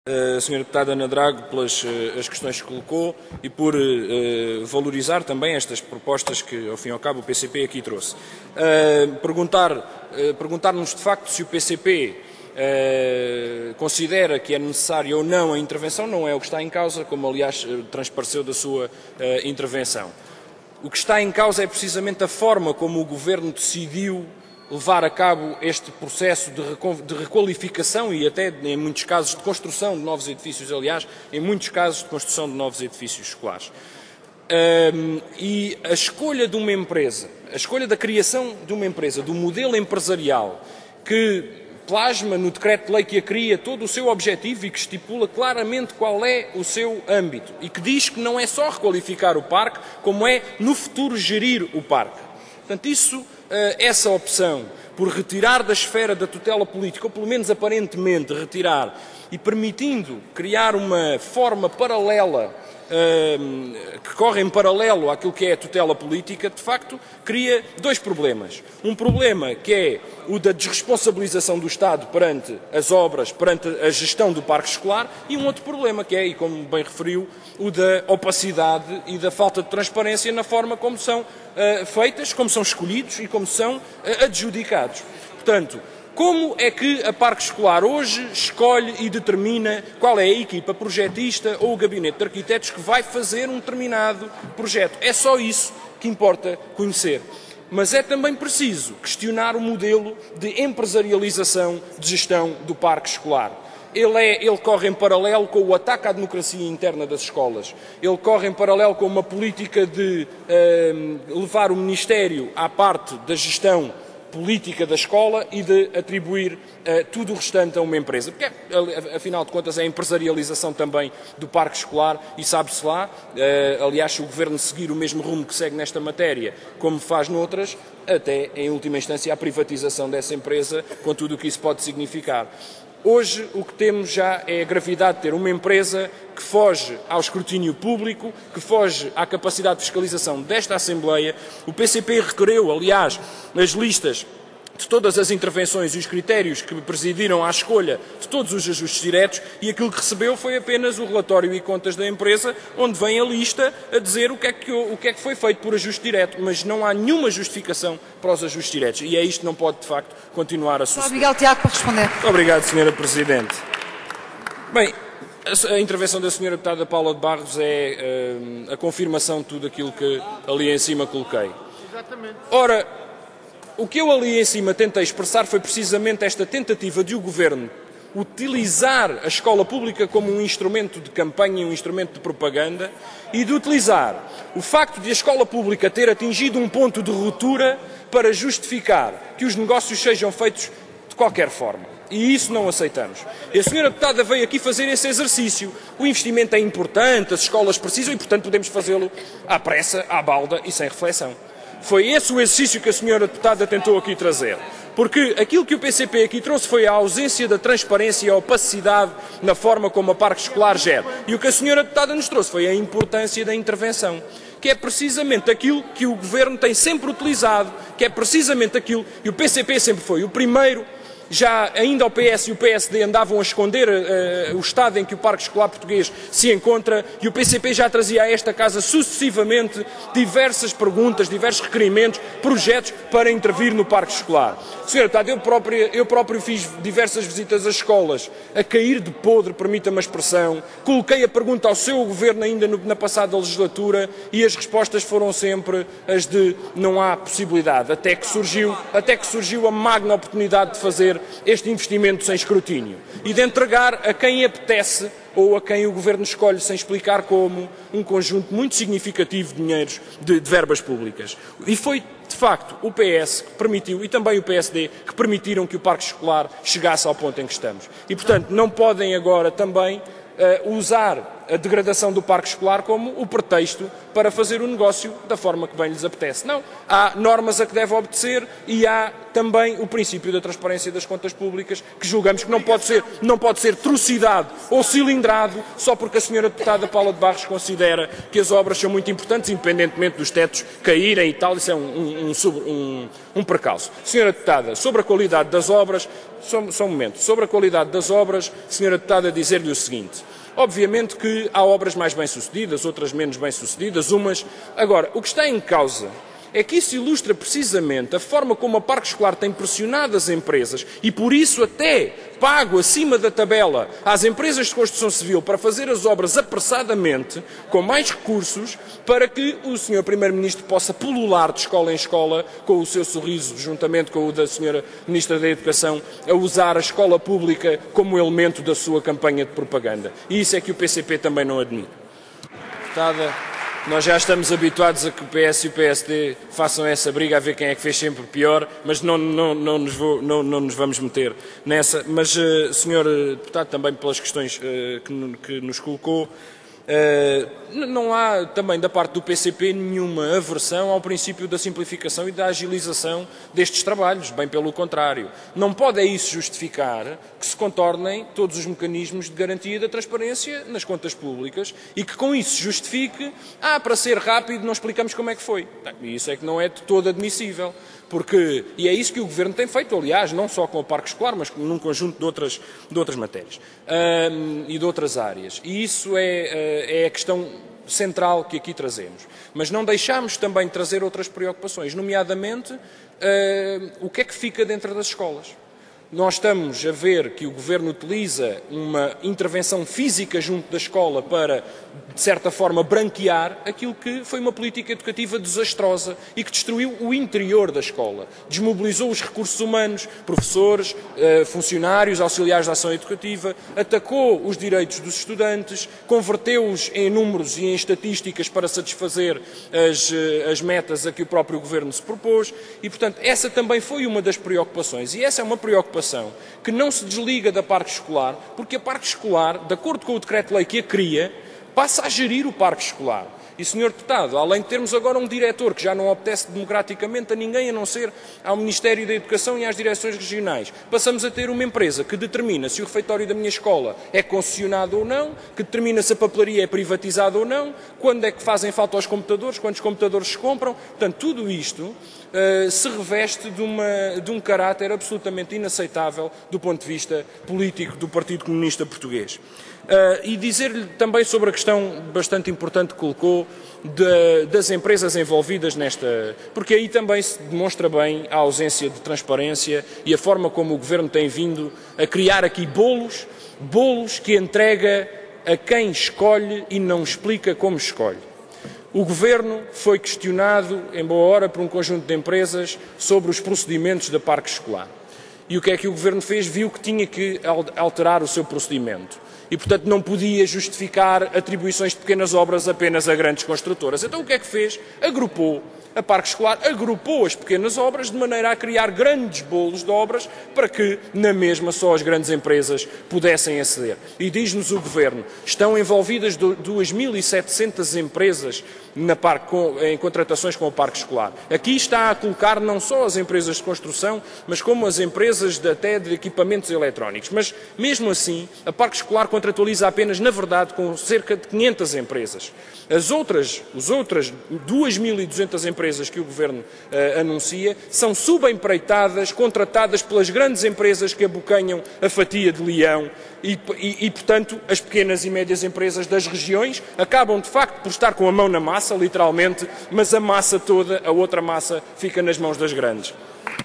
a Sra. Deputada Ana Drago pelas as questões que colocou e por valorizar também estas propostas que, ao fim e ao cabo, o PCP aqui trouxe. Perguntar-nos de facto se o PCP considera que é necessária ou não a intervenção não é o que está em causa, como aliás transpareceu da sua intervenção. O que está em causa é precisamente a forma como o Governo decidiu levar a cabo este processo de requalificação e até, em muitos casos, de construção de novos edifícios, aliás, em muitos casos, de construção de novos edifícios escolares. E a escolha de uma empresa, a escolha da criação de uma empresa, do modelo empresarial que plasma no decreto-lei que a cria todo o seu objetivo e que estipula claramente qual é o seu âmbito e que diz que não é só requalificar o parque, como é, no futuro, gerir o parque. Portanto, essa opção por retirar da esfera da tutela política, ou pelo menos aparentemente retirar, e permitindo criar uma forma paralela, que corre em paralelo àquilo que é a tutela política, de facto, cria dois problemas. Um problema que é o da desresponsabilização do Estado perante as obras, perante a gestão do parque escolar, e um outro problema que é, e como bem referiu, o da opacidade e da falta de transparência na forma como são feitas, como são escolhidos e como são adjudicados. Portanto, como é que a Parque Escolar hoje escolhe e determina qual é a equipa projetista ou o gabinete de arquitetos que vai fazer um determinado projeto? É só isso que importa conhecer. Mas é também preciso questionar o modelo de empresarialização de gestão do Parque Escolar. Ele corre em paralelo com o ataque à democracia interna das escolas. Ele corre em paralelo com uma política de levar o Ministério à parte da gestão política da escola e de atribuir tudo o restante a uma empresa. Porque, afinal de contas, é a empresarialização também do parque escolar e sabe-se lá, aliás, se o Governo seguir o mesmo rumo que segue nesta matéria, como faz noutras, até, em última instância, a privatização dessa empresa, com tudo o que isso pode significar. Hoje, o que temos já é a gravidade de ter uma empresa que foge ao escrutínio público, que foge à capacidade de fiscalização desta Assembleia. O PCP requereu, aliás, as listas de todas as intervenções e os critérios que presidiram à escolha de todos os ajustes diretos e aquilo que recebeu foi apenas o relatório e contas da empresa, onde vem a lista a dizer o que é que foi feito por ajuste direto, mas não há nenhuma justificação para os ajustes diretos e é isto que não pode, de facto, continuar a suceder. Obrigado, Tiago, por responder. Obrigado, Sra. Presidente. Bem, a intervenção da Sra. Deputada Paula de Barros é a confirmação de tudo aquilo que ali em cima coloquei. Exatamente. Ora, o que eu ali em cima tentei expressar foi precisamente esta tentativa de o Governo utilizar a escola pública como um instrumento de campanha, um instrumento de propaganda e de utilizar o facto de a escola pública ter atingido um ponto de ruptura para justificar que os negócios sejam feitos de qualquer forma. E isso não aceitamos. E a Sra. Deputada veio aqui fazer esse exercício. O investimento é importante, as escolas precisam e, portanto, podemos fazê-lo à pressa, à balda e sem reflexão. Foi esse o exercício que a Sra. Deputada tentou aqui trazer. Porque aquilo que o PCP aqui trouxe foi a ausência da transparência e a opacidade na forma como a Parque Escolar gera. E o que a Sra. Deputada nos trouxe foi a importância da intervenção, que é precisamente aquilo que o Governo tem sempre utilizado, que é precisamente aquilo, e o PCP sempre foi o primeiro. Já ainda o PS e o PSD andavam a esconder o estado em que o Parque Escolar Português se encontra e o PCP já trazia a esta casa sucessivamente diversas perguntas, diversos requerimentos, projetos para intervir no Parque Escolar. Sra. Deputada, eu próprio fiz diversas visitas às escolas, a cair de podre, permita-me a expressão, coloquei a pergunta ao seu Governo ainda na passada legislatura e as respostas foram sempre as de não há possibilidade, até que surgiu a magna oportunidade de fazer este investimento sem escrutínio e de entregar a quem apetece ou a quem o Governo escolhe sem explicar como um conjunto muito significativo de dinheiros de verbas públicas. E foi, de facto, o PS que permitiu, e também o PSD, que permitiram que o Parque Escolar chegasse ao ponto em que estamos. E, portanto, não podem agora também usar a degradação do parque escolar como o pretexto para fazer o negócio da forma que bem lhes apetece. Não, há normas a que deve obedecer e há também o princípio da transparência das contas públicas, que julgamos que não pode ser trucidado ou cilindrado só porque a senhora deputada Paula de Barros considera que as obras são muito importantes, independentemente dos tetos caírem e tal, isso é um precalço. Senhora deputada, sobre a qualidade das obras, só um momento, sobre a qualidade das obras, senhora deputada, dizer-lhe o seguinte: obviamente que há obras mais bem-sucedidas, outras menos bem-sucedidas, umas... Agora, o que está em causa é que isso ilustra precisamente a forma como a Parque Escolar tem pressionado as empresas e, por isso, até pago acima da tabela às empresas de construção civil para fazer as obras apressadamente, com mais recursos, para que o Sr. Primeiro-Ministro possa pulular de escola em escola com o seu sorriso, juntamente com o da Sra. Ministra da Educação, a usar a escola pública como elemento da sua campanha de propaganda. E isso é que o PCP também não admite. Deputada, nós já estamos habituados a que o PS e o PSD façam essa briga a ver quem é que fez sempre pior, mas não nos vamos meter nessa. Mas, Sr. Deputado, também pelas questões que nos colocou, não há também da parte do PCP nenhuma aversão ao princípio da simplificação e da agilização destes trabalhos, bem pelo contrário. Não pode isso justificar que se contornem todos os mecanismos de garantia da transparência nas contas públicas e que com isso justifique, para ser rápido não explicamos como é que foi. E isso é que não é de todo admissível. E é isso que o Governo tem feito, aliás, não só com o Parque Escolar, mas num conjunto de outras matérias e de outras áreas. E isso é a questão central que aqui trazemos. Mas não deixamos também de trazer outras preocupações, nomeadamente o que é que fica dentro das escolas. Nós estamos a ver que o Governo utiliza uma intervenção física junto da escola para, de certa forma, branquear aquilo que foi uma política educativa desastrosa e que destruiu o interior da escola. Desmobilizou os recursos humanos, professores, funcionários, auxiliares de ação educativa, atacou os direitos dos estudantes, converteu-os em números e em estatísticas para satisfazer as metas a que o próprio Governo se propôs e, portanto, essa também foi uma das preocupações. E essa é uma preocupação que não se desliga da Parque Escolar, porque a Parque Escolar, de acordo com o decreto-lei que a cria, passa a gerir o Parque Escolar. E, Sr. Deputado, além de termos agora um diretor que já não obedece democraticamente a ninguém a não ser ao Ministério da Educação e às direções regionais, passamos a ter uma empresa que determina se o refeitório da minha escola é concessionado ou não, que determina se a papelaria é privatizada ou não, quando é que fazem falta aos computadores, quantos computadores se compram. Portanto, tudo isto se reveste de um caráter absolutamente inaceitável do ponto de vista político do Partido Comunista Português. E dizer-lhe também sobre a questão bastante importante que colocou das empresas envolvidas nesta... Porque aí também se demonstra bem a ausência de transparência e a forma como o Governo tem vindo a criar aqui bolos que entrega a quem escolhe e não explica como escolhe. O Governo foi questionado, em boa hora, por um conjunto de empresas sobre os procedimentos da Parque Escolar. E o que é que o Governo fez? Viu que tinha que alterar o seu procedimento. E, portanto, não podia justificar atribuições de pequenas obras apenas a grandes construtoras. Então, o que é que fez? Agrupou a Parque Escolar, agrupou as pequenas obras de maneira a criar grandes bolos de obras para que, na mesma, só as grandes empresas pudessem aceder. E diz-nos o Governo, estão envolvidas 2.700 empresas em contratações com o Parque Escolar. Aqui está a colocar não só as empresas de construção, mas como as empresas até de equipamentos eletrónicos. Mas, mesmo assim, a Parque Escolar contratualiza apenas, na verdade, com cerca de 500 empresas. As outras 2.200 empresas que o Governo anuncia são subempreitadas, contratadas pelas grandes empresas que abocanham a fatia de leão e, portanto, as pequenas e médias empresas das regiões acabam, de facto, por estar com a mão na massa, literalmente, mas a massa toda, a outra massa, fica nas mãos das grandes.